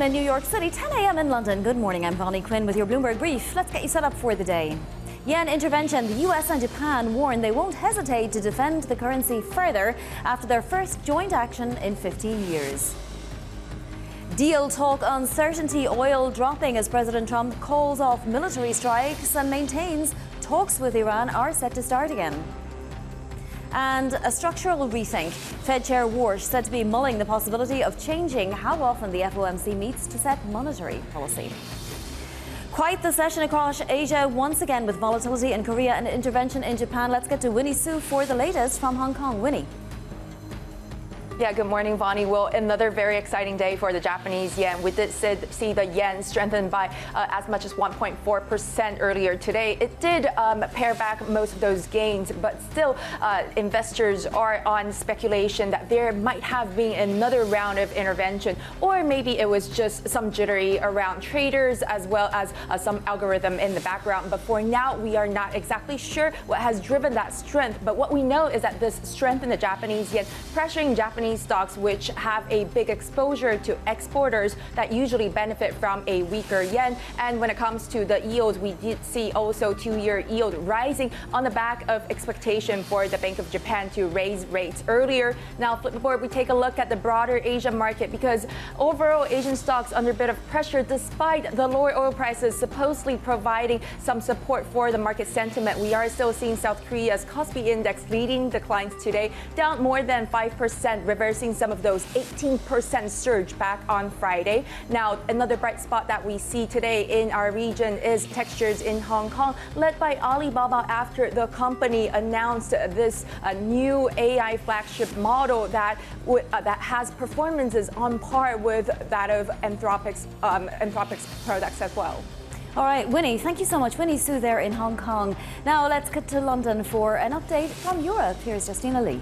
in New York City, 10 a.m. in London. Good morning, I'm Bonnie Quinn with your Bloomberg Brief. Let's get you set up for the day. Yen intervention. The US and Japan warn they won't hesitate to defend the currency further after their first joint action in 15 years. Deal talk uncertainty, oil dropping as President Trump calls off military strikes and maintains talks with Iran are set to start again. And a structural rethink. Fed Chair Warsh said to be mulling the possibility of changing how often the FOMC meets to set monetary policy. Quite the session across Asia once again with volatility in Korea and intervention in Japan. Let's get to Winnie Su for the latest from Hong Kong. Winnie. Yeah, good morning, Bonnie. Well, another very exciting day for the Japanese yen. We did see the yen strengthen by as much as 1.4% earlier today. It did pare back most of those gains, but still investors are on speculation that there might have been another round of intervention, or maybe it was just some jittery around traders as well as some algorithm in the background. But for now, we are not exactly sure what has driven that strength. But what we know is that this strength in the Japanese yen pressuring Japanese stocks which have a big exposure to exporters that usually benefit from a weaker yen. And when it comes to the yields, we did see also two-year yield rising on the back of expectation for the Bank of Japan to raise rates earlier. Now, flip the board, we take a look at the broader Asia market because overall Asian stocks under a bit of pressure despite the lower oil prices supposedly providing some support for the market sentiment. We are still seeing South Korea's Kospi index leading declines today, down more than 5%, reversing some of those 18% surge back on Friday. Now, another bright spot that we see today in our region is textures in Hong Kong, led by Alibaba after the company announced this new AI flagship model that has performances on par with that of Anthropic's products as well. All right, Winnie, thank you so much. Winnie Su there in Hong Kong. Now let's get to London for an update from Europe. Here's Justina Lee.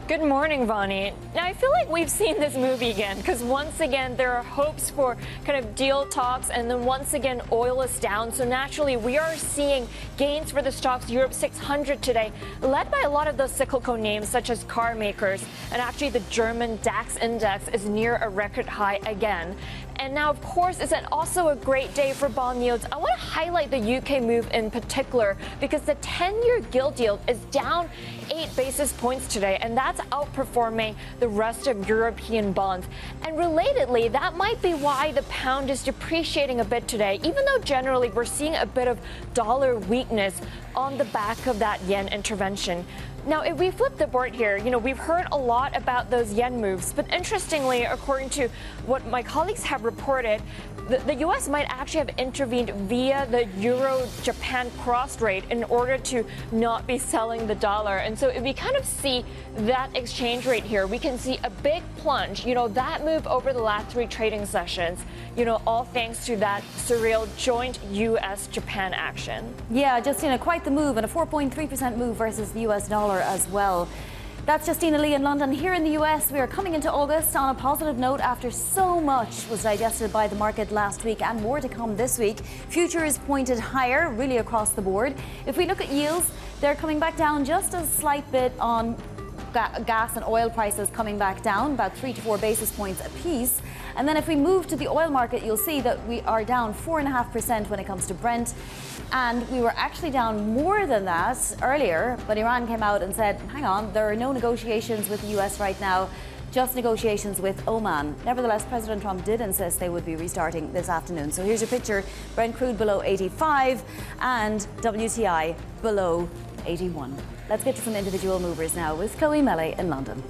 Good morning, Bonnie. Now, I feel like we've seen this movie again because once again, there are hopes for kind of deal talks, and then once again, oil is down. So naturally, we are seeing gains for the stocks Europe 600 today, led by a lot of those cyclical names such as car makers. And actually, the German DAX index is near a record high again. And now, of course, it's also a great day for bond yields. I want to highlight the UK move in particular because the 10-year gilt yield is down 8 basis points today, and that's outperforming the rest of European bonds. And relatedly, that might be why the pound is depreciating a bit today, even though generally we're seeing a bit of dollar weakness on the back of that yen intervention. Now, if we flip the board here, we've heard a lot about those yen moves, but interestingly, according to what my colleagues have reported, the U.S. might actually have intervened via the Euro-Japan cross rate in order to not be selling the dollar. And so if we kind of see that exchange rate here, we can see a big plunge, that move over the last 3 trading sessions, all thanks to that surreal joint U.S.-Japan action. Yeah, Justina, quite the move, and a 4.3% move versus the U.S. dollar as well. That's Justina Lee in London. Here in the US, we are coming into August on a positive note after so much was digested by the market last week and more to come this week. Futures pointed higher, really across the board. If we look at yields, they're coming back down just a slight bit on gas and oil prices coming back down, about 3 to 4 basis points apiece. And then if we move to the oil market, you'll see that we are down 4.5% when it comes to Brent. And we were actually down more than that earlier, but Iran came out and said, hang on, there are no negotiations with the US right now, just negotiations with Oman. Nevertheless, President Trump did insist they would be restarting this afternoon. So here's your picture, Brent crude below 85 and WTI below 81. Let's get to some individual movers now with Chloe Mele in London.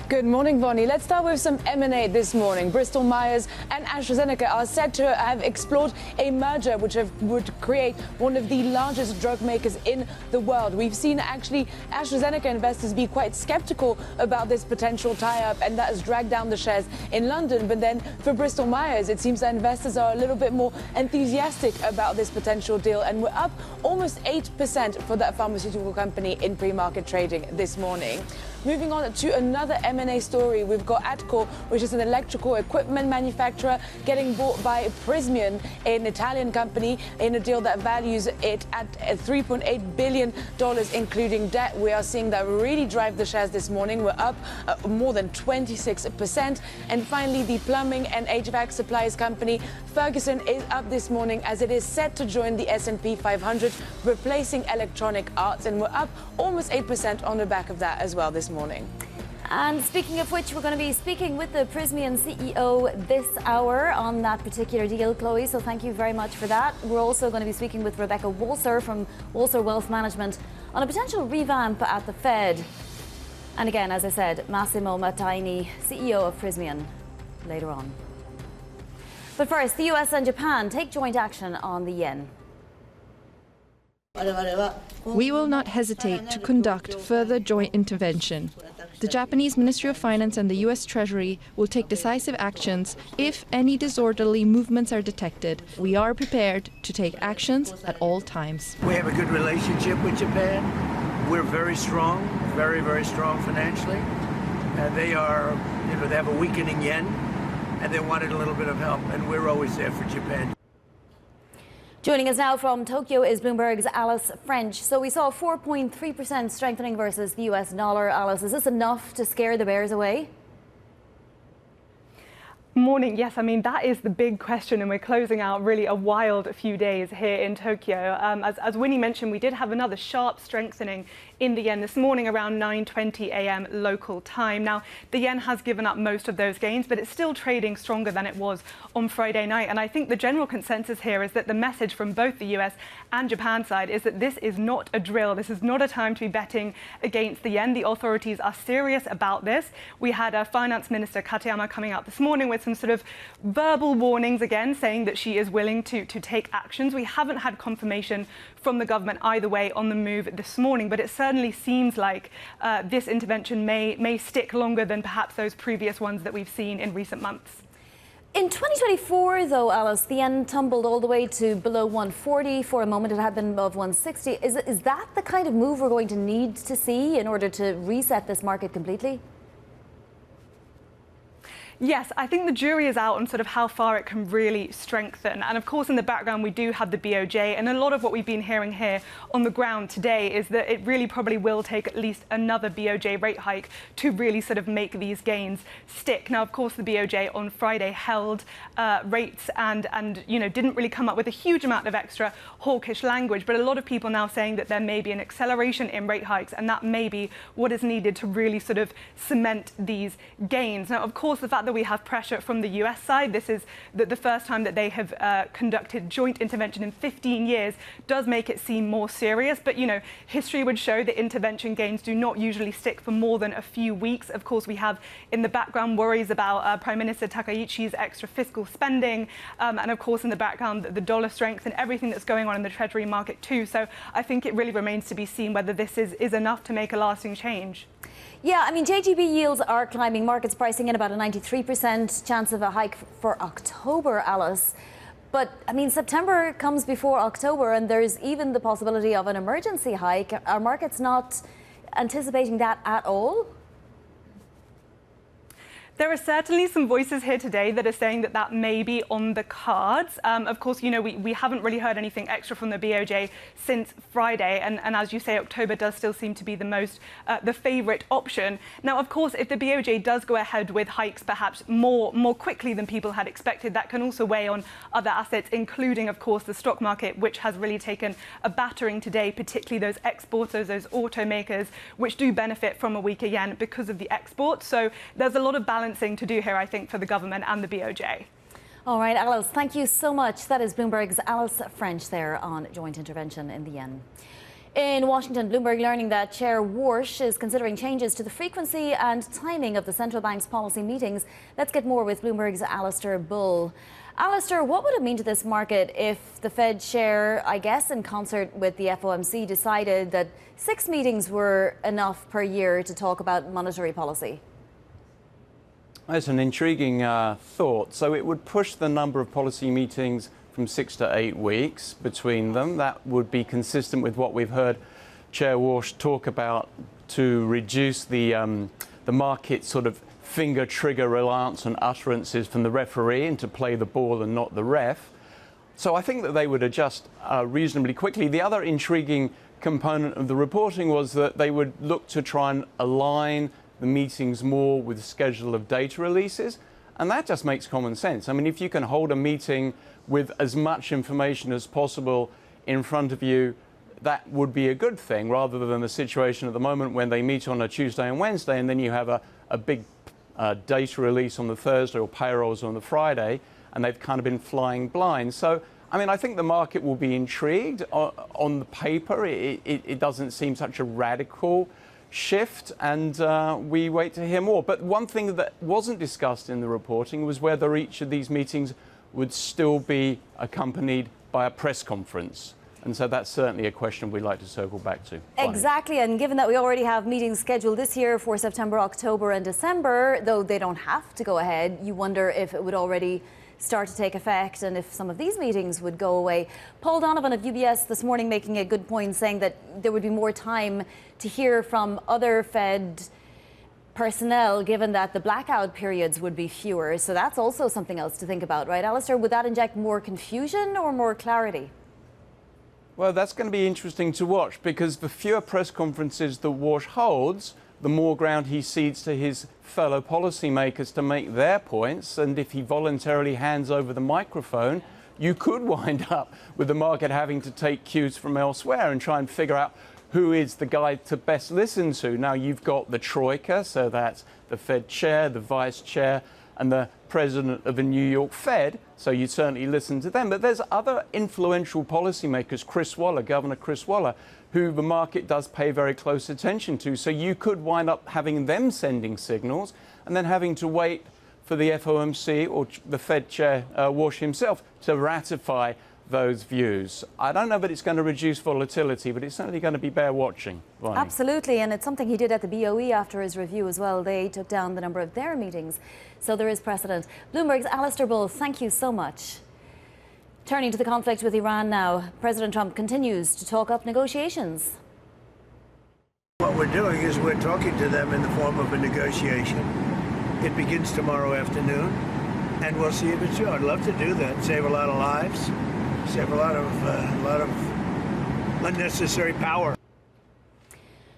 Good morning, Bonnie. Let's start with some M&A this morning. Bristol-Myers and AstraZeneca are said to have explored a merger which would create one of the largest drug makers in the world. We've seen actually AstraZeneca investors be quite skeptical about this potential tie-up, and that has dragged down the shares in London. But then for Bristol-Myers, it seems that investors are a little bit more enthusiastic about this potential deal, and we're up almost 8% for that pharmaceutical company in pre-market trading this morning. Moving on to another M&A story, we've got Atkore, which is an electrical equipment manufacturer, getting bought by Prysmian, an Italian company, in a deal that values it at $3.8 billion, including debt. We are seeing that really drive the shares this morning. We're up more than 26%. And finally, the plumbing and HVAC supplies company Ferguson is up this morning as it is set to join the S.p.A 500, replacing Electronic Arts, and we're up almost 8% on the back of that as well this morning. And speaking of which, we're going to be speaking with the Prysmian CEO this hour on that particular deal, Chloe, so thank you very much for that. We're also going to be speaking with Rebecca Walser from Walser Wealth Management on a potential revamp at the Fed. And again, as I said, Massimo Battaini, CEO of Prysmian, later on. But first, the US and Japan take joint action on the yen. We will not hesitate to conduct further joint intervention. The Japanese Ministry of Finance and the US Treasury will take decisive actions if any disorderly movements are detected. We are prepared to take actions at all times. We have a good relationship with Japan. We're very strong, very, very strong financially. They have a weakening yen, and they wanted a little bit of help, and we're always there for Japan. Joining us now from Tokyo is Bloomberg's Alice French. So we saw a 4.3% strengthening versus the US dollar. Alice, is this enough to scare the bears away? Morning. Yes, I mean, that is the big question, and we're closing out really a wild few days here in Tokyo. As Winnie mentioned, we did have another sharp strengthening in the yen this morning around 9:20 a.m. local time. Now, the yen has given up most of those gains, but it's still trading stronger than it was on Friday night. And I think the general consensus here is that the message from both the US and Japan side is that this is not a drill. This is not a time to be betting against the yen. The authorities are serious about this. We had Finance Minister Katayama coming out this morning with some sort of verbal warnings again, saying that she is willing to take actions. We haven't had confirmation from the government either way on the move this morning, but it certainly seems like this intervention may stick longer than perhaps those previous ones that we've seen in recent months. In 2024, though, Alice, the yen tumbled all the way to below 140. For a moment, it had been above 160. Is that the kind of move we're going to need to see in order to reset this market completely? Yes, I think the jury is out on sort of how far it can really strengthen. And of course, in the background, we do have the BOJ. And a lot of what we've been hearing here on the ground today is that it really probably will take at least another BOJ rate hike to really sort of make these gains stick. Now, of course, the BOJ on Friday held rates and didn't really come up with a huge amount of extra hawkish language. But a lot of people now saying that there may be an acceleration in rate hikes, and that may be what is needed to really sort of cement these gains. Now, of course, the fact that we have pressure from the US side, this is the first time that they have conducted joint intervention in 15 years, does make it seem more serious. But, history would show that intervention gains do not usually stick for more than a few weeks. Of course, we have in the background worries about Prime Minister Takaichi's extra fiscal spending. And of course, in the background, the dollar strength and everything that's going on in the Treasury market too. So I think it really remains to be seen whether this is enough to make a lasting change. Yeah, I mean, JGB yields are climbing. Markets pricing in about a 93% chance of a hike for October, Alice. But, I mean, September comes before October, and there's even the possibility of an emergency hike. Are markets not anticipating that at all? There are certainly some voices here today that are saying that that may be on the cards. Of course, we haven't really heard anything extra from the BOJ since Friday. And as you say, October does still seem to be the favourite option. Now, of course, if the BOJ does go ahead with hikes perhaps more quickly than people had expected, that can also weigh on other assets, including, of course, the stock market, which has really taken a battering today, particularly those exporters, those automakers, which do benefit from a weaker yen because of the exports. So there's a lot of balancing to do here, I think, for the government and the BOJ. All right, Alice, thank you so much. That is Bloomberg's Alice French there on joint intervention in the yen. In Washington, Bloomberg learning that Chair Warsh is considering changes to the frequency and timing of the central bank's policy meetings. Let's get more with Bloomberg's Alistair Bull. Alistair, what would it mean to this market if the Fed chair, I guess in concert with the FOMC, decided that 6 meetings were enough per year to talk about monetary policy? That's an intriguing thought. So it would push the number of policy meetings from 6 to 8 weeks between them. That would be consistent with what we've heard Chair Warsh talk about to reduce the market sort of finger trigger reliance on utterances from the referee and to play the ball and not the ref. So I think that they would adjust reasonably quickly. The other intriguing component of the reporting was that they would look to try and align the meetings more with the schedule of data releases. And that just makes common sense. I mean, if you can hold a meeting with as much information as possible in front of you, that would be a good thing, rather than the situation at the moment when they meet on a Tuesday and Wednesday and then you have a big data release on the Thursday or payrolls on the Friday, and they've kind of been flying blind. So, I mean, I think the market will be intrigued. On the paper, it doesn't seem such a radical shift, and we wait to hear more. But one thing that wasn't discussed in the reporting was whether each of these meetings would still be accompanied by a press conference. And so that's certainly a question we'd like to circle back to. Exactly, and given that we already have meetings scheduled this year for September, October and December, though they don't have to go ahead, you wonder if it would already start to take effect and if some of these meetings would go away. Paul Donovan of UBS this morning making a good point, saying that there would be more time to hear from other Fed personnel, given that the blackout periods would be fewer. So that's also something else to think about, right, Alistair? Would that inject more confusion or more clarity? Well, that's going to be interesting to watch, because the fewer press conferences that Warsh holds, the more ground he cedes to his fellow policymakers to make their points. And if he voluntarily hands over the microphone, you could wind up with the market having to take cues from elsewhere and try and figure out who is the guy to best listen to. Now, you've got the Troika, so that's the Fed chair, the vice chair, and the president of the New York Fed, so you certainly listen to them. But there's other influential policymakers, Governor Chris Waller, who the market does pay very close attention to. So you could wind up having them sending signals and then having to wait for the FOMC or the Fed Chair Warsh himself to ratify those views. I don't know that it's going to reduce volatility, but it's certainly going to be bear watching. Bonnie. Absolutely, and it's something he did at the BOE after his review as well. They took down the number of their meetings, so there is precedent. Bloomberg's Alistair Bull, thank you so much. Turning to the conflict with Iran now, President Trump continues to talk up negotiations. What we're doing is we're talking to them in the form of a negotiation. It begins tomorrow afternoon, and we'll see if it's true. I'd love to do that, save a lot of lives, save a lot of unnecessary power.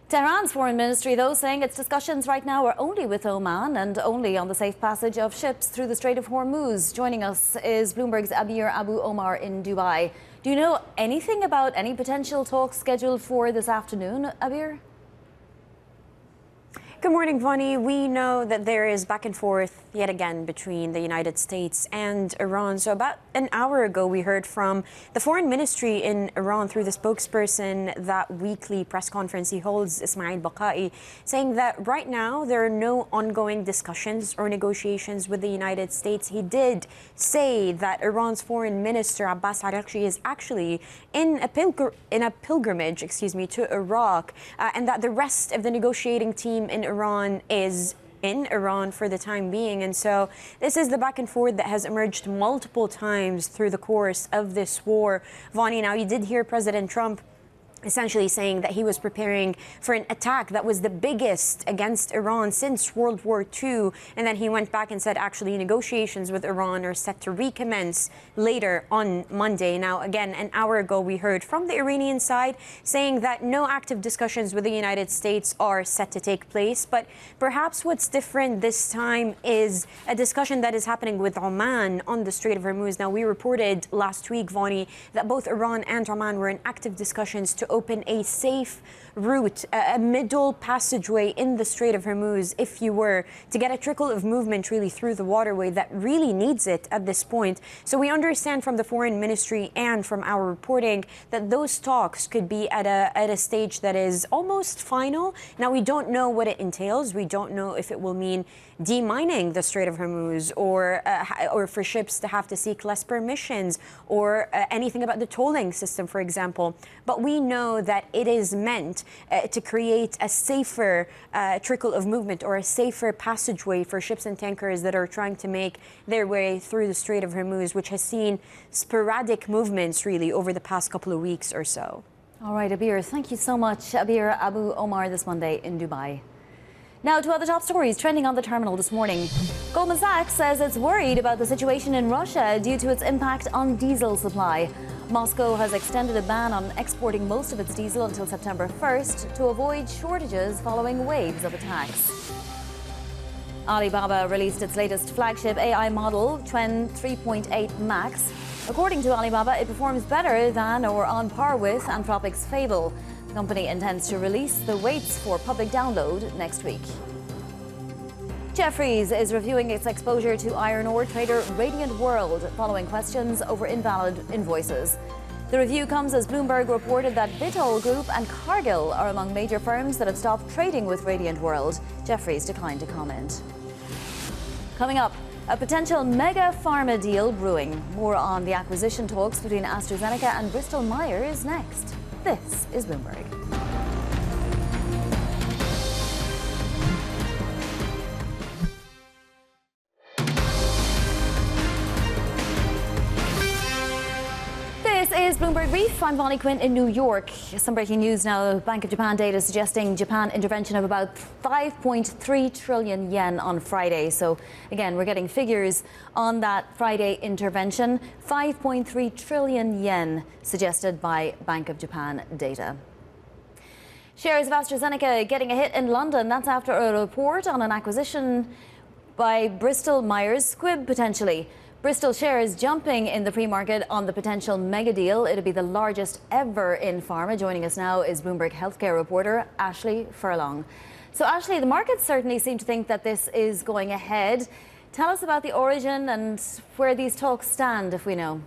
Tehran's foreign ministry, though, saying its discussions right now are only with Oman and only on the safe passage of ships through the Strait of Hormuz. Joining us is Bloomberg's Abir Abu Omar in Dubai. Do you know anything about any potential talks scheduled for this afternoon, Abir? Good morning, Vonnie. We know that there is back and forth yet again between the United States and Iran. So about an hour ago, we heard from the foreign ministry in Iran through the spokesperson that weekly press conference he holds, Ismail Baqai, saying that right now there are no ongoing discussions or negotiations with the United States. He did say that Iran's foreign minister, Abbas Araghchi, is actually in a pilgrimage, to Iraq, and that the rest of the negotiating team in Iran is in Iran for the time being. And so this is the back and forth that has emerged multiple times through the course of this war. Vonnie, now you did hear President Trump essentially saying that he was preparing for an attack that was the biggest against Iran since World War II. And then he went back and said actually negotiations with Iran are set to recommence later on Monday. Now, again, an hour ago, we heard from the Iranian side saying that no active discussions with the United States are set to take place. But perhaps what's different this time is a discussion that is happening with Oman on the Strait of Hormuz. Now, we reported last week, Vonnie, that both Iran and Oman were in active discussions to open a safe route, a middle passageway in the Strait of Hormuz, if you were to get a trickle of movement really through the waterway that really needs it at this point. So we understand from the foreign ministry and from our reporting that those talks could be at a stage that is almost final. Now, we don't know what it entails. We don't know if it will mean demining the Strait of Hormuz or for ships to have to seek less permissions or anything about the tolling system, for example. But we know that it is meant to create a safer trickle of movement or a safer passageway for ships and tankers that are trying to make their way through the Strait of Hormuz, which has seen sporadic movements really over the past couple of weeks or so. All right, Abir, thank you so much. Abir Abu Omar this Monday in Dubai. Now to other top stories trending on the terminal this morning. Goldman Sachs says it's worried about the situation in Russia due to its impact on diesel supply. Moscow has extended a ban on exporting most of its diesel until September 1st to avoid shortages following waves of attacks. Alibaba released its latest flagship AI model, Tren 3.8 Max. According to Alibaba, it performs better than or on par with Anthropic's Fable. The company intends to release the weights for public download next week. Jefferies is reviewing its exposure to iron ore trader Radiant World following questions over invalid invoices. The review comes as Bloomberg reported that Vitol Group and Cargill are among major firms that have stopped trading with Radiant World. Jefferies declined to comment. Coming up, a potential mega pharma deal brewing. More on the acquisition talks between AstraZeneca and Bristol-Myers next. This is Bloomberg. This is Bloomberg Brief. I'm Bonnie Quinn in New York. Some breaking news now. Bank of Japan data suggesting Japan intervention of about 5.3 trillion yen on Friday. So again, we're getting figures on that Friday intervention. 5.3 trillion yen suggested by Bank of Japan data. Shares of AstraZeneca getting a hit in London. That's after a report on an acquisition by Bristol-Myers Squibb potentially. Bristol shares jumping in the pre-market on the potential mega deal. It'll be the largest ever in pharma. Joining us now is Bloomberg healthcare reporter Ashley Furlong. So Ashley, the markets certainly seem to think that this is going ahead. Tell us about the origin and where these talks stand, if we know.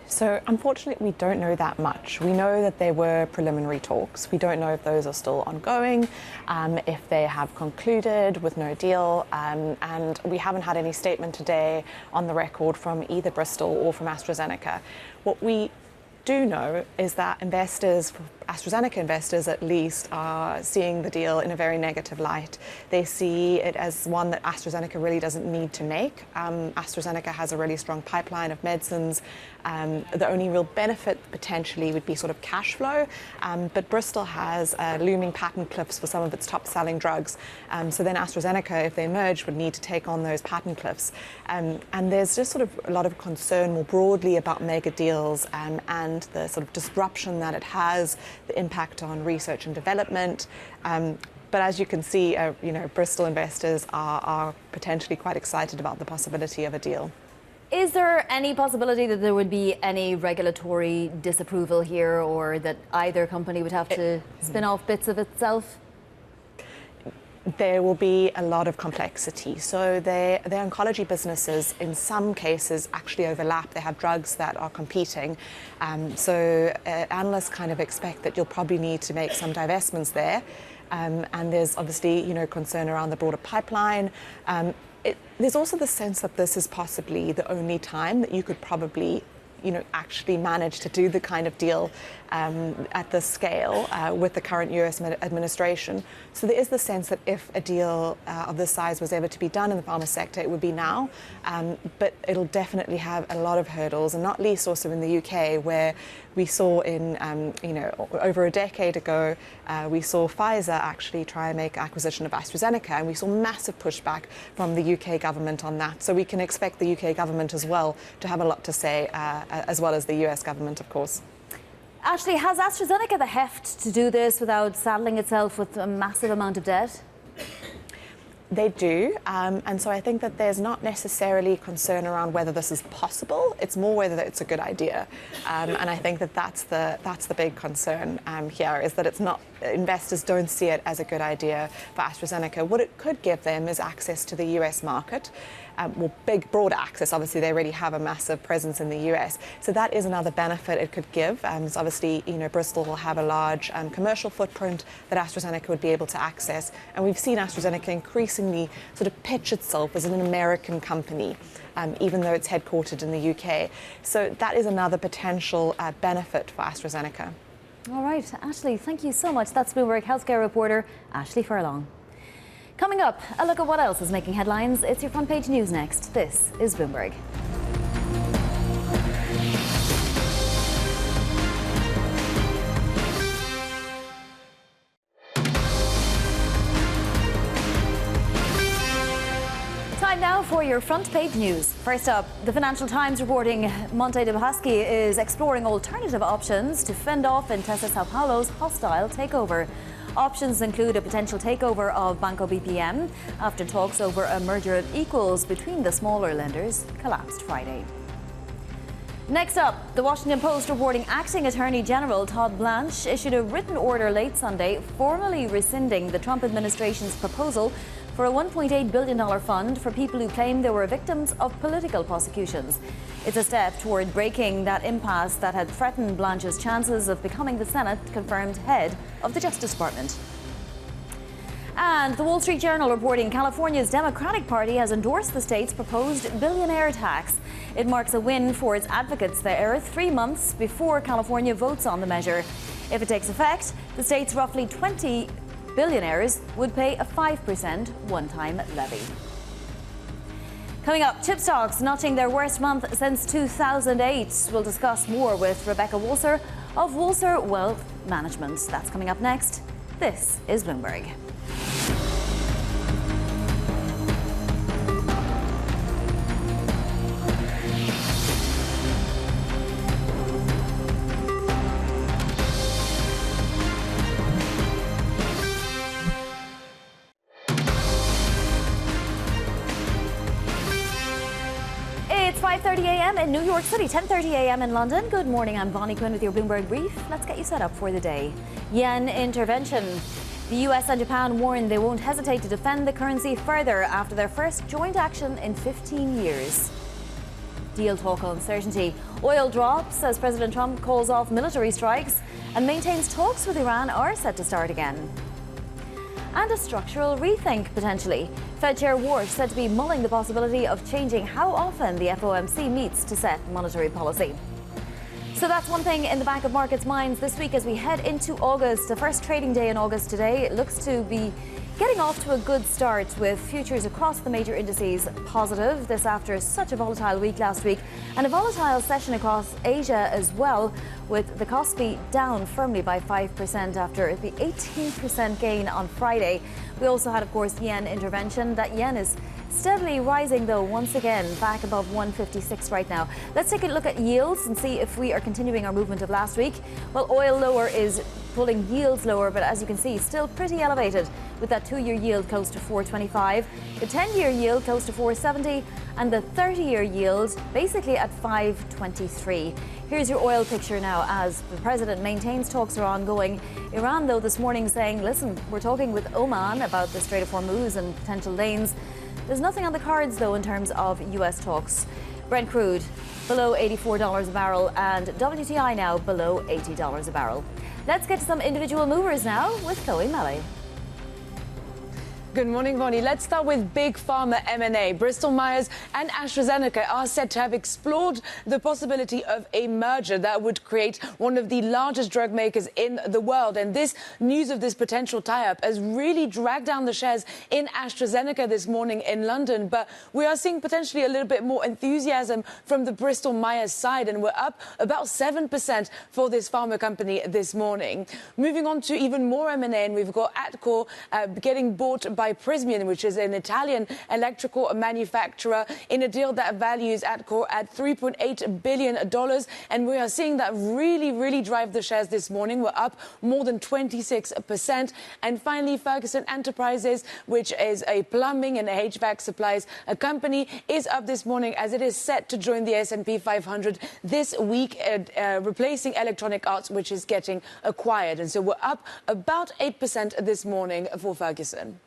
So unfortunately, we don't know that much. We know that there were preliminary talks. We don't know if those are still ongoing, if they have concluded with no deal, and we haven't had any statement today on the record from either Bristol or from AstraZeneca. What we do know is that investors, AstraZeneca investors at least, are seeing the deal in a very negative light. They see it as one that AstraZeneca really doesn't need to make. AstraZeneca has a really strong pipeline of medicines. The only real benefit potentially would be sort of cash flow, but Bristol has looming patent cliffs for some of its top-selling drugs. So then AstraZeneca, if they merge, would need to take on those patent cliffs. And there's just sort of a lot of concern more broadly about mega deals and the sort of disruption that it has, the impact on research and development. But as you can see, Bristol investors are potentially quite excited about the possibility of a deal. Is there any possibility that there would be any regulatory disapproval here, or that either company would have to spin off bits of itself? There will be a lot of complexity. So their oncology businesses, in some cases, actually overlap. They have drugs that are competing. So analysts kind of expect that you'll probably need to make some divestments there. And there's obviously, concern around the broader pipeline. There's also the sense that this is possibly the only time that you could probably actually manage to do the kind of deal at this scale with the current US administration. So there is the sense that if a deal of this size was ever to be done in the pharma sector, it would be now. But it'll definitely have a lot of hurdles, and not least also in the UK, where we saw in, over a decade ago, we saw Pfizer actually try and make acquisition of AstraZeneca, and we saw massive pushback from the UK government on that. So we can expect the UK government as well to have a lot to say, as well as the US government, of course. Ashley, has AstraZeneca the heft to do this without saddling itself with a massive amount of debt? They do, and so I think that there's not necessarily concern around whether this is possible. It's more whether it's a good idea, and I think that that's the big concern here, is that it's not. Investors don't see it as a good idea for AstraZeneca. What it could give them is access to the US market. Big, broad access. Obviously, they already have a massive presence in the US. So that is another benefit it could give. So obviously, Bristol will have a large commercial footprint that AstraZeneca would be able to access. And we've seen AstraZeneca increasingly sort of pitch itself as an American company, even though it's headquartered in the UK. So that is another potential benefit for AstraZeneca. All right, Ashley, thank you so much. That's Bloomberg healthcare reporter Ashley Furlong. Coming up, a look at what else is making headlines. It's your front page news next. This is Bloomberg. for your front page news. First up, the Financial Times reporting Monte de Paschi is exploring alternative options to fend off Intesa Sanpaolo's hostile takeover. Options include a potential takeover of Banco BPM after talks over a merger of equals between the smaller lenders collapsed Friday. Next up, the Washington Post reporting Acting Attorney General Todd Blanche issued a written order late Sunday formally rescinding the Trump administration's proposal for a $1.8 billion fund for people who claim they were victims of political prosecutions. It's a step toward breaking that impasse that had threatened Blanche's chances of becoming the Senate-confirmed head of the Justice Department. And the Wall Street Journal reporting California's Democratic Party has endorsed the state's proposed billionaire tax. It marks a win for its advocates there 3 months before California votes on the measure. If it takes effect, the state's roughly 20 billionaires would pay a 5% one-time levy. Coming up, chip stocks notching their worst month since 2008. We'll discuss more with Rebecca Walser of Walser Wealth Management. That's coming up next. This is Bloomberg. It's 5:30 a.m. in New York City, 10:30 a.m. in London. Good morning, I'm Bonnie Quinn with your Bloomberg Brief. Let's get you set up for the day. Yen intervention. The US and Japan warn they won't hesitate to defend the currency further after their first joint action in 15 years. Deal talk uncertainty. Oil drops as President Trump calls off military strikes and maintains talks with Iran are set to start again. And a structural rethink, potentially. Fed Chair Warsh said to be mulling the possibility of changing how often the FOMC meets to set monetary policy. So that's one thing in the back of markets' minds this week as we head into August. The first trading day in August today. It looks to be getting off to a good start with futures across the major indices positive. This after such a volatile week last week and a volatile session across Asia as well, with the Kospi down firmly by 5% after the 18% gain on Friday. We also had, of course, yen intervention. That yen is steadily rising, though, once again, back above 156 right now. Let's take a look at yields and see if we are continuing our movement of last week. Well, oil lower is pulling yields lower, but as you can see, still pretty elevated with that 2-year yield close to 4.25, the 10-year yield close to 4.70, and the 30-year yield basically at 5.23. Here's your oil picture now as the president maintains talks are ongoing. Iran, though, this morning saying, listen, we're talking with Oman about the Strait of Hormuz and potential lanes. There's nothing on the cards, though, in terms of US talks. Brent crude below $84 a barrel and WTI now below $80 a barrel. Let's get to some individual movers now with Chloe Melly. Good morning, Bonnie. Let's start with big pharma M&A. Bristol-Myers and AstraZeneca are said to have explored the possibility of a merger that would create one of the largest drug makers in the world. And this news of this potential tie-up has really dragged down the shares in AstraZeneca this morning in London. But we are seeing potentially a little bit more enthusiasm from the Bristol-Myers side, and we're up about 7% for this pharma company this morning. Moving on to even more M&A, and we've got Atkore getting bought by Prysmian, which is an Italian electrical manufacturer, in a deal that values Atkore at $3.8 billion. And we are seeing that really drive the shares this morning. We're up more than 26%. And finally, Ferguson Enterprises, which is a plumbing and HVAC supplies company, is up this morning as it is set to join the S.p.A. 500 this week, replacing Electronic Arts, which is getting acquired. And so we're up about 8% this morning for Ferguson.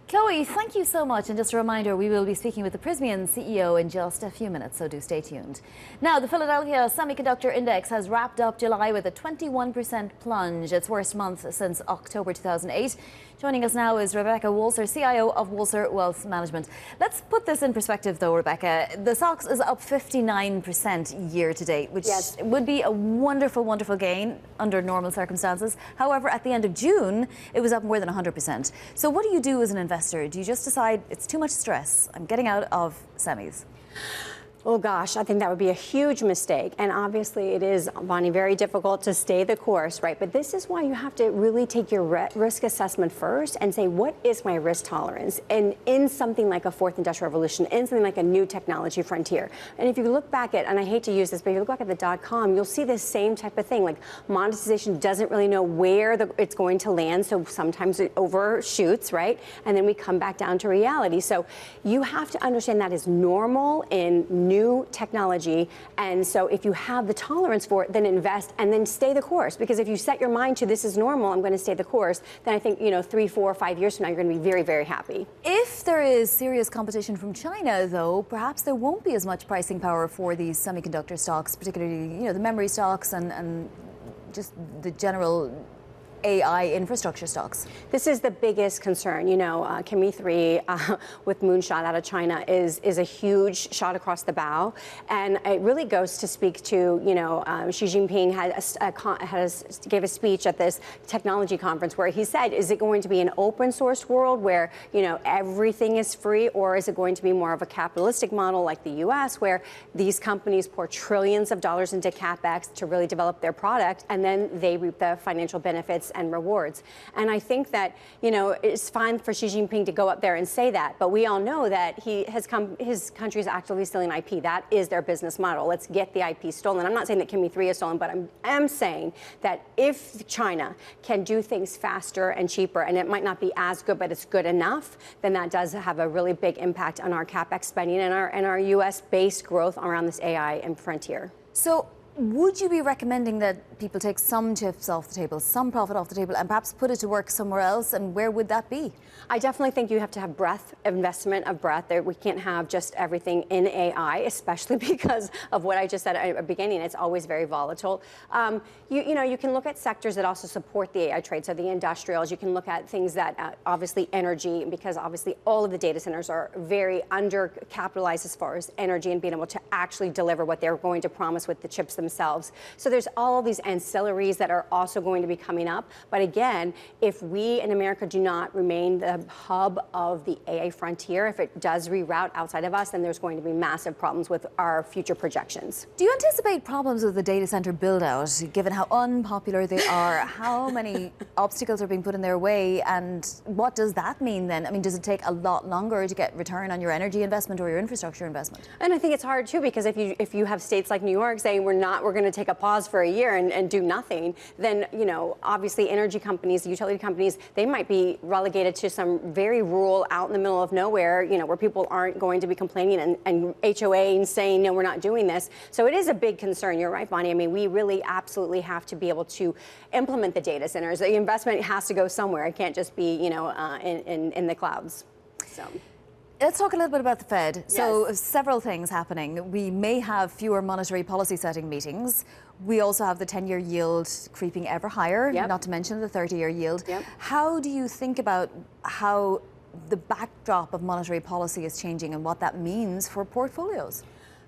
Chloe, thank you so much. And just a reminder, we will be speaking with the Prysmian CEO in just a few minutes, so do stay tuned. Now, the Philadelphia Semiconductor Index has wrapped up July with a 21% plunge, its worst month since October 2008. Joining us now is Rebecca Walser, CIO of Walser Wealth Management. Let's put this in perspective, though, Rebecca. The SOX is up 59% year to date, which would be a wonderful gain under normal circumstances. However, at the end of June, it was up more than 100%. So what do you do as an investor? Do you just decide it's too much stress, I'm getting out of semis? Oh gosh, I think that would be a huge mistake. And obviously it is, Bonnie, very difficult to stay the course, right? But this is why you have to really take your risk assessment first and say, what is my risk tolerance? And in something like a fourth industrial revolution, in something like a new technology frontier. And if you look back at, and I hate to use this, but if you look back at the .com, you'll see this same type of thing. Like monetization doesn't really know where it's going to land. So sometimes it overshoots, right? And then we come back down to reality. So you have to understand that is normal in new technology, and so if you have the tolerance for it, then invest and then stay the course. Because if you set your mind to this is normal, I'm going to stay the course, then I think 3, 4, 5 years from now you're going to be very, very happy. If there is serious competition from China, though, perhaps there won't be as much pricing power for these semiconductor stocks, particularly the memory stocks and just the general AI infrastructure stocks. This is the biggest concern. Kimi 3 with moonshot out of China is a huge shot across the bow, and it really goes to speak to Xi Jinping gave a speech at this technology conference where he said, is it going to be an open source world where everything is free, or is it going to be more of a capitalistic model like the U.S. where these companies pour trillions of dollars into capex to really develop their product, and then they reap the financial benefits and rewards? And I think that it's fine for Xi Jinping to go up there and say that, but we all know that his country is actively stealing IP. That is their business model. Let's get the IP stolen. I'm not saying that Kimi 3 is stolen, but I'm saying that if China can do things faster and cheaper, and it might not be as good, but it's good enough, then that does have a really big impact on our capex spending and our U.S.-based growth around this AI and frontier. So would you be recommending that people take some chips off the table, some profit off the table, and perhaps put it to work somewhere else? And where would that be? I definitely think you have to have investment of breadth. We can't have just everything in AI, especially because of what I just said at the beginning. It's always very volatile. You can look at sectors that also support the AI trade. So the industrials, you can look at things that obviously energy, because obviously all of the data centers are very undercapitalized as far as energy and being able to actually deliver what they're going to promise with the chips themselves. So there's all of these ancillaries that are also going to be coming up. But again, if we in America do not remain the hub of the AI frontier, if it does reroute outside of us, then there's going to be massive problems with our future projections. Do you anticipate problems with the data center build out, given how unpopular they are, how many obstacles are being put in their way, and what does that mean then? I mean, does it take a lot longer to get return on your energy investment or your infrastructure investment? And I think it's hard too, because if you have states like New York saying we're going to take a pause for a year and do nothing, then obviously energy companies, utility companies, they might be relegated to some very rural, out in the middle of nowhere, where people aren't going to be complaining and HOA and saying no, we're not doing this. So it is a big concern. You're right, Bonnie. I mean, we really absolutely have to be able to implement the data centers. The investment has to go somewhere. It can't just be in the clouds. So. Let's talk a little bit about the Fed. Yes. So several things happening. We may have fewer monetary policy setting meetings. We also have the 10-year yield creeping ever higher, not to mention the 30-year yield. Yep. How do you think about how the backdrop of monetary policy is changing and what that means for portfolios?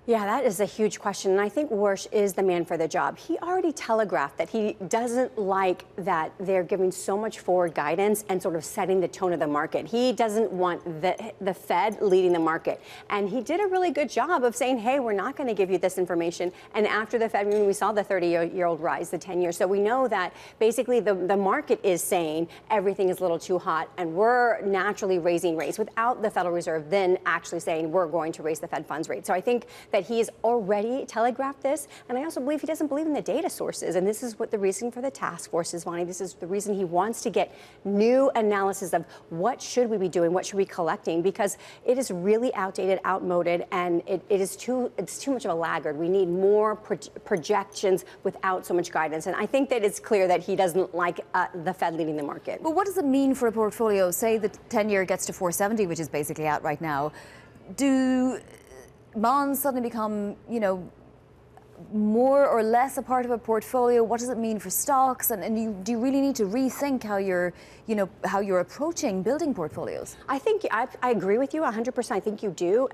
Yeah, that is a huge question. And I think Warsh is the man for the job. He already telegraphed that he doesn't like that they're giving so much forward guidance and sort of setting the tone of the market. He doesn't want the Fed leading the market. And he did a really good job of saying, hey, we're not going to give you this information. And after the Fed, we saw the 30-year-old rise, the 10-year. So we know that basically the market is saying everything is a little too hot and we're naturally raising rates without the Federal Reserve then actually saying we're going to raise the Fed funds rate. So I think that he has already telegraphed this, and I also believe he doesn't believe in the data sources, and this is what the reason for the task force is, Bonnie. This is the reason he wants to get new analysis of what should we be doing, what should we be collecting, because it is really outdated, outmoded, and it's too much of a laggard. We need more projections without so much guidance, and I think that it's clear that he doesn't like the Fed leading the market. But what does it mean for a portfolio? Say the 10-year gets to 470, which is basically out right now. Do bonds suddenly become, more or less a part of a portfolio? What does it mean for stocks? And do you really need to rethink how you're approaching building portfolios? I think I agree with you 100%. I think you do.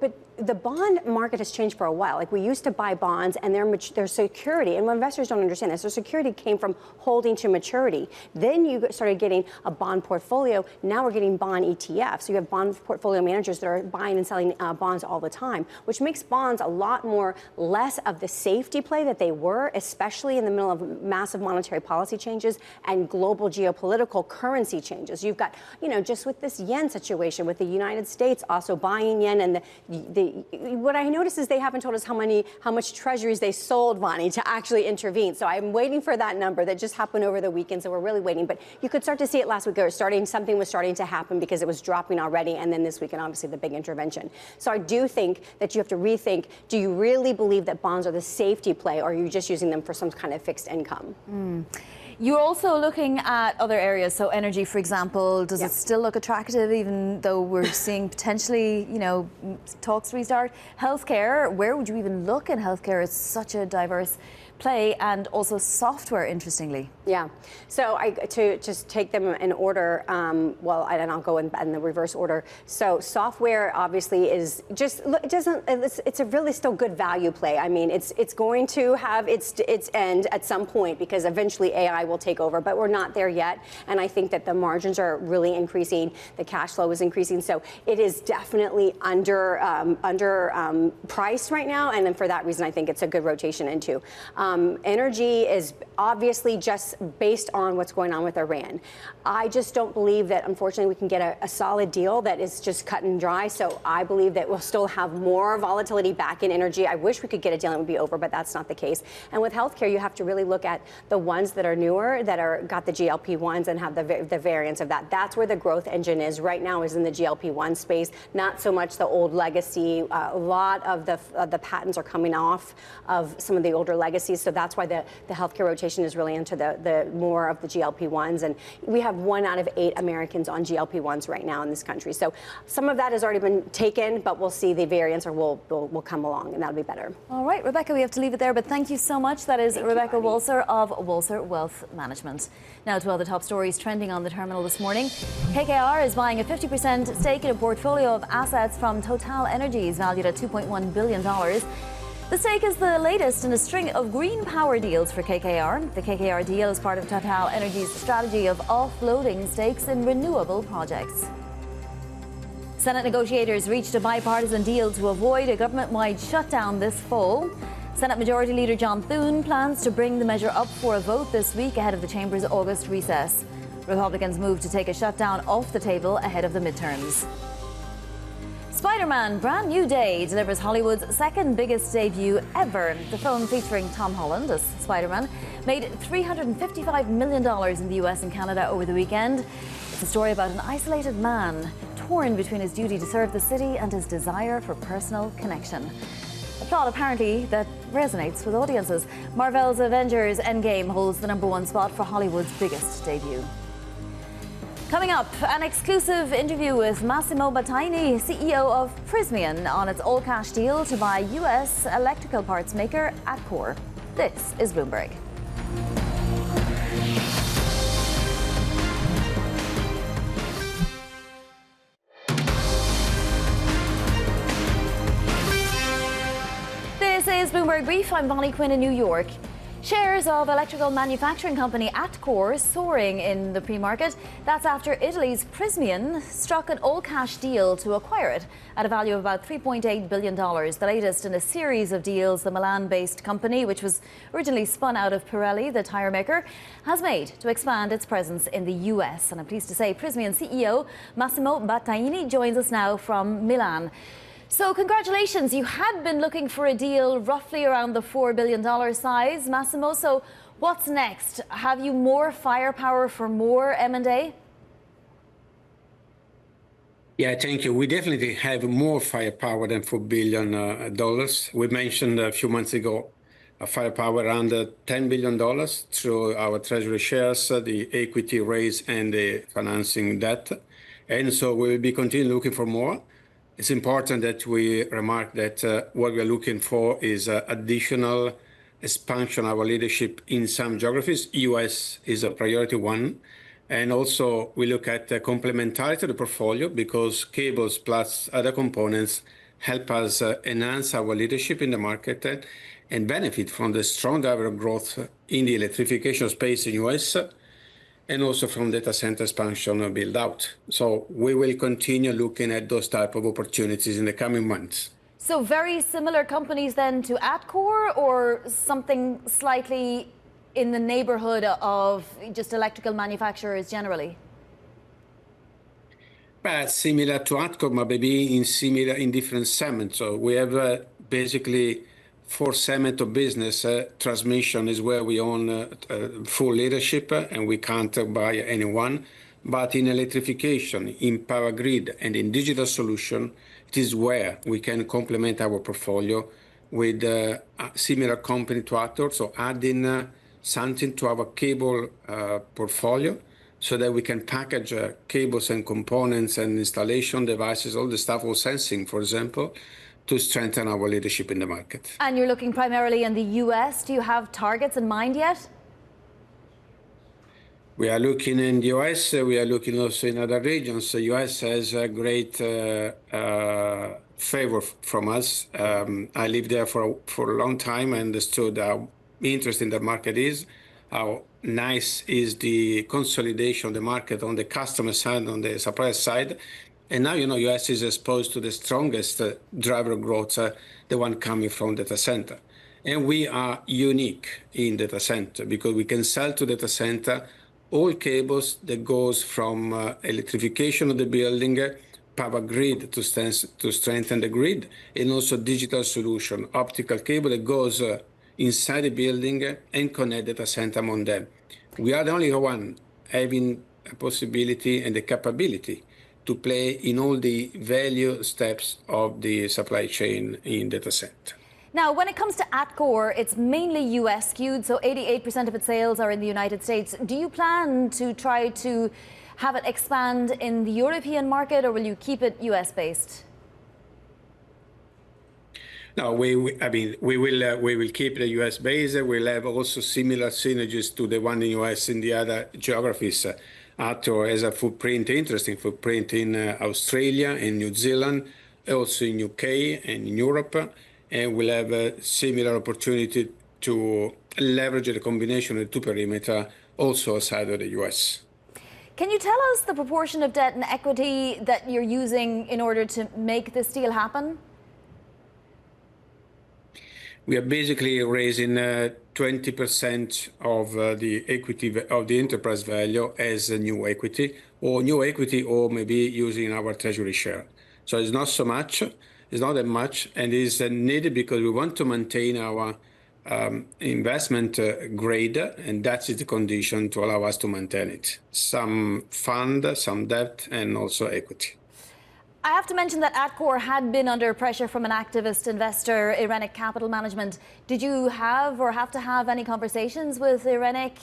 But the bond market has changed for a while. Like, we used to buy bonds and their security, and what investors don't understand this, their security came from holding to maturity. Then you started getting a bond portfolio. Now we're getting bond ETFs. So you have bond portfolio managers that are buying and selling bonds all the time, which makes bonds a lot more less of the safety play that they were, especially in the middle of massive monetary policy changes and global geopolitical currency changes. You've got, just with this yen situation, with the United States also buying yen, and what I noticed is they haven't told us how much treasuries they sold, Vonnie, to actually intervene. So I'm waiting for that number that just happened over the weekend. So we're really waiting. But you could start to see it last week. Something was starting to happen because it was dropping already. And then this weekend, obviously, the big intervention. So I do think that you have to rethink, do you really believe that bonds are the safety play, or are you just using them for some kind of fixed income? You're also looking at other areas. So energy, for example, does it still look attractive, even though we're seeing potentially, talks restart? Healthcare, where would you even look in healthcare? It's such a diverse play, and also software, interestingly. Yeah. So to just take them in order, and I'll go in the reverse order. So software obviously is just, it's a really still good value play. I mean, it's going to have its end at some point, because eventually AI will take over, but we're not there yet. And I think that the margins are really increasing. The cash flow is increasing. So it is definitely under priced right now. And then for that reason, I think it's a good rotation into. Energy is obviously just based on what's going on with Iran. I just don't believe that, unfortunately, we can get a solid deal that is just cut and dry. So I believe that we'll still have more volatility back in energy. I wish we could get a deal that would be over, but that's not the case. And with healthcare, you have to really look at the ones that are newer, that got the GLP-1s and have the variants of that. That's where the growth engine is right now, is in the GLP-1 space, not so much the old legacy. A lot of the patents are coming off of some of the older legacies. So that's why the healthcare rotation is really into the more of the GLP-1s. And we have 1 out of 8 Americans on GLP-1s right now in this country. So some of that has already been taken, but we'll see the variants will come along, and that'll be better. All right, Rebecca, we have to leave it there, but thank you so much. That is Rebecca Walser of Walser Wealth Management. Now to other top stories trending on the terminal this morning. KKR is buying a 50% stake in a portfolio of assets from Total Energies valued at $2.1 billion. The stake is the latest in a string of green power deals for KKR. The KKR deal is part of Total Energies' strategy of offloading stakes in renewable projects. Senate negotiators reached a bipartisan deal to avoid a government-wide shutdown this fall. Senate Majority Leader John Thune plans to bring the measure up for a vote this week ahead of the chamber's August recess. Republicans move to take a shutdown off the table ahead of the midterms. Spider-Man Brand New Day delivers Hollywood's second biggest debut ever. The film, featuring Tom Holland as Spider-Man, made $355 million in the US and Canada over the weekend. It's a story about an isolated man torn between his duty to serve the city and his desire for personal connection. A plot apparently that resonates with audiences. Marvel's Avengers Endgame holds the #1 spot for Hollywood's biggest debut. Coming up, an exclusive interview with Massimo Battaini, CEO of Prysmian, on its all-cash deal to buy US electrical parts maker Atkore. This is Bloomberg. This is Bloomberg Brief. I'm Bonnie Quinn in New York. Shares of electrical manufacturing company Atkore soaring in the pre-market. That's after Italy's Prysmian struck an all-cash deal to acquire it at a value of about $3.8 billion, the latest in a series of deals the Milan-based company, which was originally spun out of Pirelli, the tire maker, has made to expand its presence in the US. And I'm pleased to say Prysmian CEO Massimo Battaini joins us now from Milan. So congratulations, you had been looking for a deal roughly around the $4 billion size, Massimo. So what's next? Have you more firepower for more M&A? Yeah, thank you. We definitely have more firepower than $4 billion. We mentioned a few months ago a firepower around $10 billion through our treasury shares, the equity raise, and the financing debt. And so we will be continuing looking for more. It's important that we remark that what we are looking for is additional expansion of our leadership in some geographies. US is a priority one. And also we look at the complementarity of the portfolio because cables plus other components help us enhance our leadership in the market and benefit from the strong driver of growth in the electrification space in US and also from data center expansion build out. So we will continue looking at those type of opportunities in the coming months. So very similar companies then to Atkore, or something slightly in the neighborhood of just electrical manufacturers generally? But similar to Atkore, but maybe in different segments. So we have basically 4 segments of business. Transmission is where we own full leadership and we can't buy anyone. But in electrification, in power grid, and in digital solution, it is where we can complement our portfolio with a similar company to Atkore. So adding something to our cable portfolio so that we can package cables and components and installation devices, all the stuff of sensing, for example, to strengthen our leadership in the market. And you're looking primarily in the US. Do you have targets in mind yet? We are looking in the US. We are looking also in other regions. The US has a great favor from us. I lived there for a long time. I understood how interesting the market is, how nice is the consolidation of the market on the customer side, on the supplier side. And now, US is exposed to the strongest driver of growth, the one coming from data center. And we are unique in data center because we can sell to data center all cables that goes from electrification of the building, power grid to strengthen the grid, and also digital solution, optical cable that goes inside the building and connect data center among them. We are the only one having a possibility and the capability to play in all the value steps of the supply chain in data center. Now, when it comes to Atkore, it's mainly US skewed, so 88% of its sales are in the United States. Do you plan to try to have it expand in the European market, or will you keep it US based? No, we will keep the US base. We'll have also similar synergies to the one in US in the other geographies. Atkore has a footprint, interesting footprint in Australia, in New Zealand, also in UK and in Europe. And we'll have a similar opportunity to leverage the combination of the 2 perimeter also outside of the US. Can you tell us the proportion of debt and equity that you're using in order to make this deal happen? We are basically raising 20% of the equity of the enterprise value as a new equity, or maybe using our treasury share. So it's not so much. It's not that much, and it's needed because we want to maintain our investment grade, and that is the condition to allow us to maintain it. Some fund, some debt, and also equity. I have to mention that Atkore had been under pressure from an activist investor, Irenic Capital Management. Did you have or have to have any conversations with Irenic?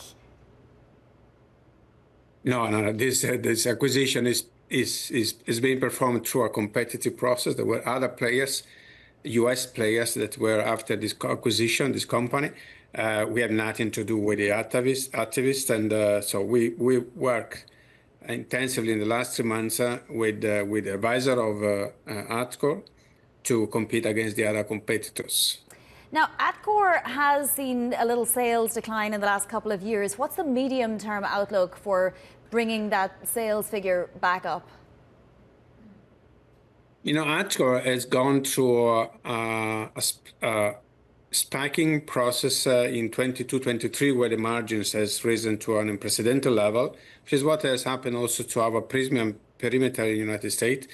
No. This acquisition is being performed through a competitive process. There were other players, US players, that were after this acquisition, this company. We have nothing to do with the activists, and so we work intensively in the last 3 months with the advisor of Atkore to compete against the other competitors. Now, Atkore has seen a little sales decline in the last couple of years. What's the medium-term outlook for bringing that sales figure back up? Atkore has gone through a spiking process in 22-23, where the margins has risen to an unprecedented level, which is what has happened also to our Prysmian perimeter in the United States.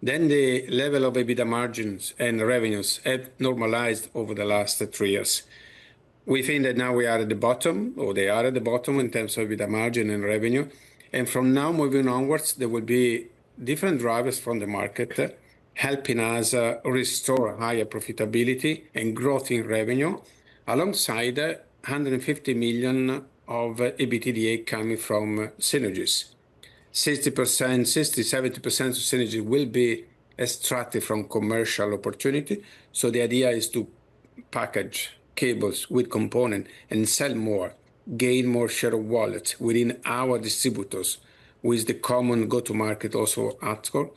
Then the level of EBITDA margins and revenues have normalized over the last 3 years. We think that now we are at the bottom, or they are at the bottom in terms of EBITDA margin and revenue. And from now moving onwards, there will be different drivers from the market helping us restore higher profitability and growth in revenue, alongside 150 million of EBITDA coming from synergies. 60%, 70% of synergy will be extracted from commercial opportunity. So the idea is to package cables with component and sell more, gain more share of wallet within our distributors, with the common go-to-market also Atkore.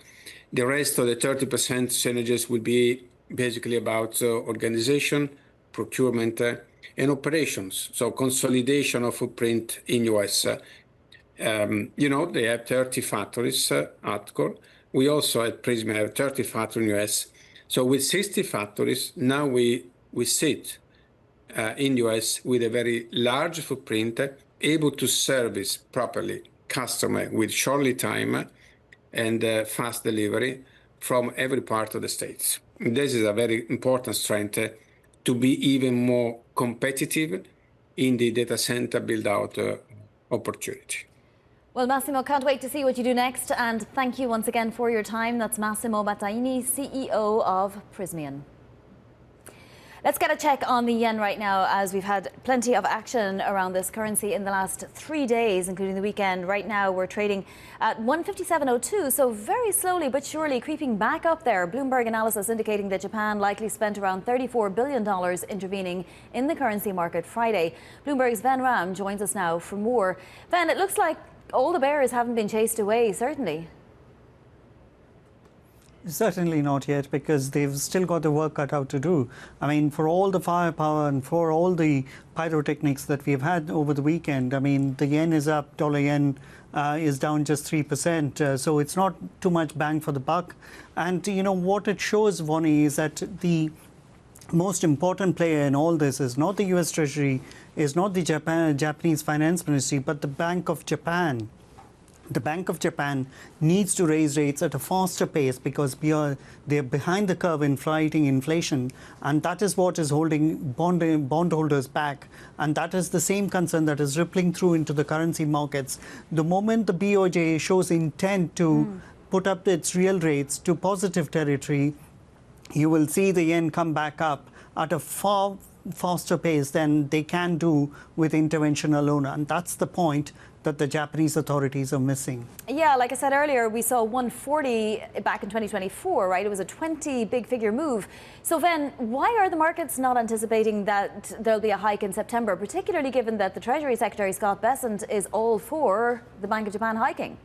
The rest of the 30% synergies will be basically about organization, procurement, and operations. So consolidation of footprint in US. They have 30 factories, Atkore. We also at Prysmian have 30 factories in US. So with 60 factories, now we sit in US with a very large footprint, able to service properly customer with short lead time and fast delivery from every part of the States. This is a very important strength to be even more competitive in the data center build-out opportunity. Well, Massimo, can't wait to see what you do next. And thank you once again for your time. That's Massimo Battaini, CEO of Prysmian. Let's get a check on the yen right now, as we've had plenty of action around this currency in the last 3 days, including the weekend. Right now, we're trading at 157.02, so very slowly but surely creeping back up there. Bloomberg analysis indicating that Japan likely spent around $34 billion intervening in the currency market Friday. Bloomberg's Ven Ram joins us now for more. Ven, it looks like all the bears haven't been chased away, certainly. Certainly not yet, because they've still got the work cut out to do. I mean, for all the firepower and for all the pyrotechnics that we've had over the weekend, I mean, the yen is up, dollar yen is down just 3%. So it's not too much bang for the buck. And, what it shows, Vonnie, is that the most important player in all this is not the US Treasury, is not the Japanese Finance Ministry, but the Bank of Japan. The Bank of Japan needs to raise rates at a faster pace because they're behind the curve in fighting inflation, and that is what is holding bondholders back. And that is the same concern that is rippling through into the currency markets. The moment the BOJ shows intent to put up its real rates to positive territory, you will see the yen come back up at a far faster pace than they can do with intervention alone. And that's the point that the Japanese authorities are missing. Yeah, like I said earlier, we saw 140 back in 2024, right? It was a 20 big figure move. So then why are the markets not anticipating that there'll be a hike in September, particularly given that the Treasury Secretary, Scott Bessent, is all for the Bank of Japan hiking?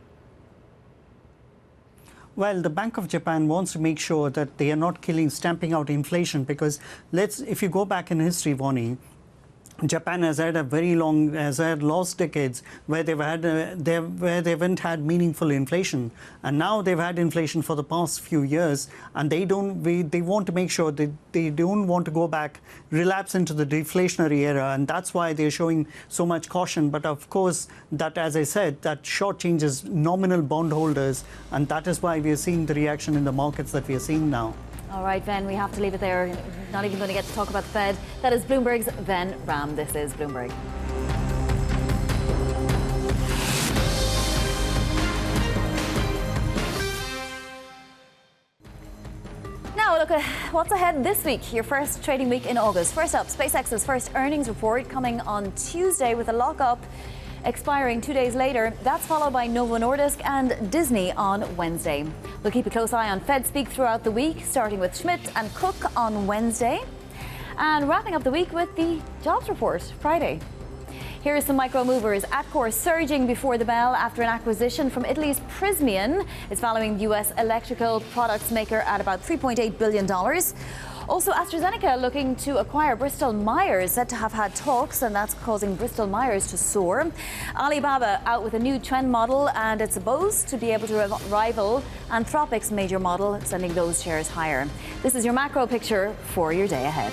Well, the Bank of Japan wants to make sure that they are not stamping out inflation, because if you go back in history, Vonnie, Japan has had lost decades where they haven't had meaningful inflation, and now they've had inflation for the past few years, and they want to make sure that they don't want to go back, relapse into the deflationary era, and that's why they're showing so much caution. But of course, that, as I said, that shortchanges nominal bondholders, and that is why we are seeing the reaction in the markets that we are seeing now. All right, Ven, we have to leave it there. Not even going to get to talk about the Fed. That is Bloomberg's Ven Ram. This is Bloomberg. Now, look at what's ahead this week, your first trading week in August. First up, SpaceX's first earnings report coming on Tuesday with a lockup expiring 2 days later. That's followed by Novo Nordisk and Disney on Wednesday. We'll keep a close eye on Fed speak throughout the week, starting with Schmidt and Cook on Wednesday, and wrapping up the week with the jobs report Friday. Here are some micro movers. Atkore surging before the bell after an acquisition from Italy's Prysmian. It's following the US electrical products maker at about $3.8 billion. Also, AstraZeneca looking to acquire Bristol-Myers, said to have had talks, and that's causing Bristol-Myers to soar. Alibaba out with a new trend model, and it's supposed to be able to rival Anthropic's major model, sending those shares higher. This is your macro picture for your day ahead.